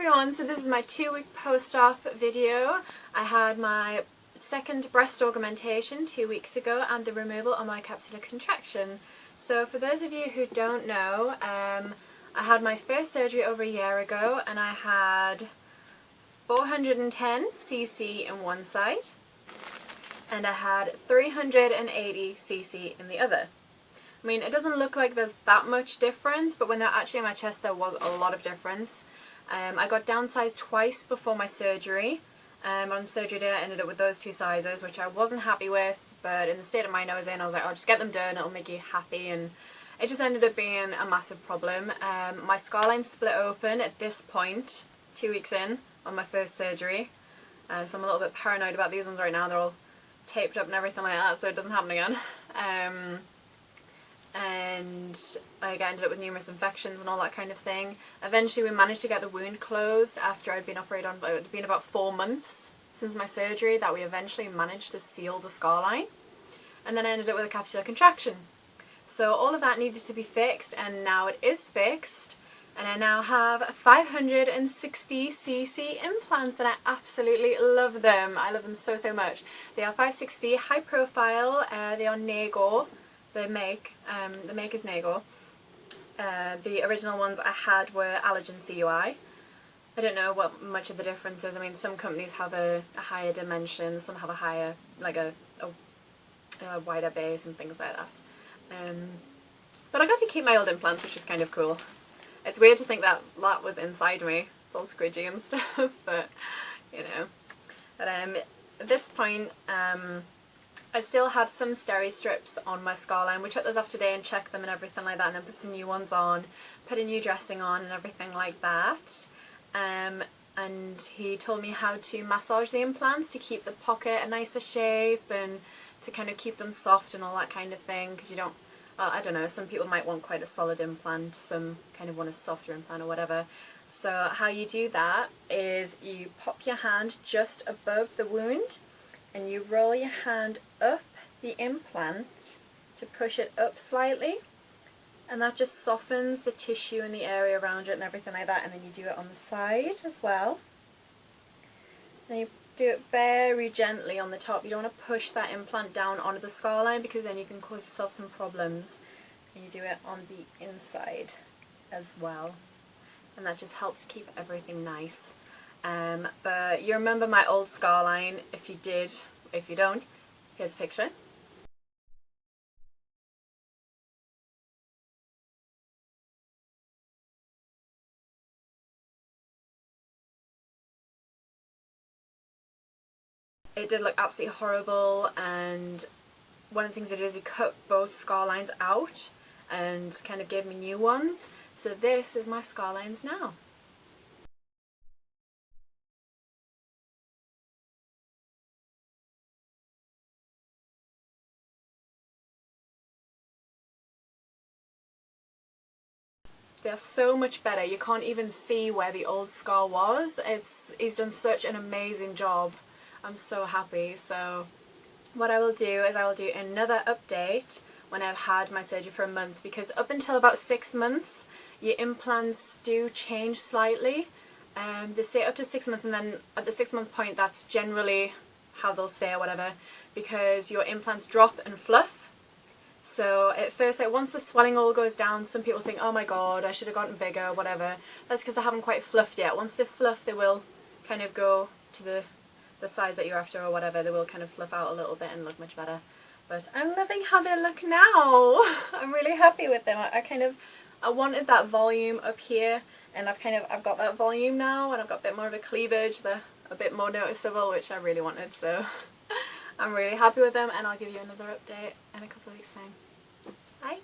everyone, so this is my 2-week post-op video. I had my second breast augmentation 2 weeks ago and the removal of my capsular contraction. So for those of you who don't know, I had my first surgery over a year ago and I had 410 cc in one side and I had 380 cc in the other. I mean, it doesn't look like there's that much difference, but when they're actually in my chest there was a lot of difference. I got downsized twice before my surgery. On surgery day I ended up with those two sizes, which I wasn't happy with, but in the state of mind I was in, I was like, oh, just get them done, it'll make you happy, and it just ended up being a massive problem. My scarline split open at this point, 2 weeks in, on my first surgery, so I'm a little bit paranoid about these ones right now. They're all taped up and everything like that, so it doesn't happen again. And I ended up with numerous infections and all that kind of thing. Eventually we managed to get the wound closed after I'd been operated on. It had been about 4 months since my surgery that we eventually managed to seal the scarline, and then I ended up with a capsular contraction. So all of that needed to be fixed, and now it is fixed, and I now have 560 cc implants and I absolutely love them. I love them so much. They are 560 high profile, they are Nego. The make is Nego. The original ones I had were Allergen CUI. I don't know what much of the difference is. I mean, some companies have a higher dimension, some have a higher, like a wider base and things like that. But I got to keep my old implants, which is kind of cool. It's weird to think that that was inside me. It's all squidgy and stuff, but you know. But at this point, I still have some steri strips on my scarline. We took those off today and checked them and everything like that, and then put some new ones on, put a new dressing on and everything like that. And he told me how to massage the implants to keep the pocket a nicer shape and to kind of keep them soft and all that kind of thing, because you don't, well, I don't know, some people might want quite a solid implant, some kind of want a softer implant or whatever. So how you do that is you pop your hand just above the wound and you roll your hand up the implant to push it up slightly, and that just softens the tissue and the area around it and everything like that. And then you do it on the side as well. Then you do it very gently on the top. You don't want to push that implant down onto the scarline because then you can cause yourself some problems. And you do it on the inside as well, and that just helps keep everything nice. But you remember my old scarline. If you did, if you don't, here's a picture. It did look absolutely horrible, and one of the things it is, he cut both scarlines out and kind of gave me new ones. So this is my scarlines now. They're so much better. You can't even see where the old scar was. He's done such an amazing job. I'm so happy. So what I will do is I will do another update when I've had my surgery for a month, because up until about 6 months your implants do change slightly. They stay up to 6 months, and then at the 6-month point that's generally how they'll stay or whatever, because your implants drop and fluff. So at first, like, once the swelling all goes down, some people think, oh my god, I should have gotten bigger or whatever. That's because they haven't quite fluffed yet. Once they've fluffed, they will kind of go to the size that you're after or whatever. They will kind of fluff out a little bit and look much better. But I'm loving how they look now. I'm really happy with them. I wanted that volume up here, and I've got that volume now, and I've got a bit more of a cleavage. They're a bit more noticeable, which I really wanted, so I'm really happy with them, and I'll give you another update in a couple of weeks' time. Bye!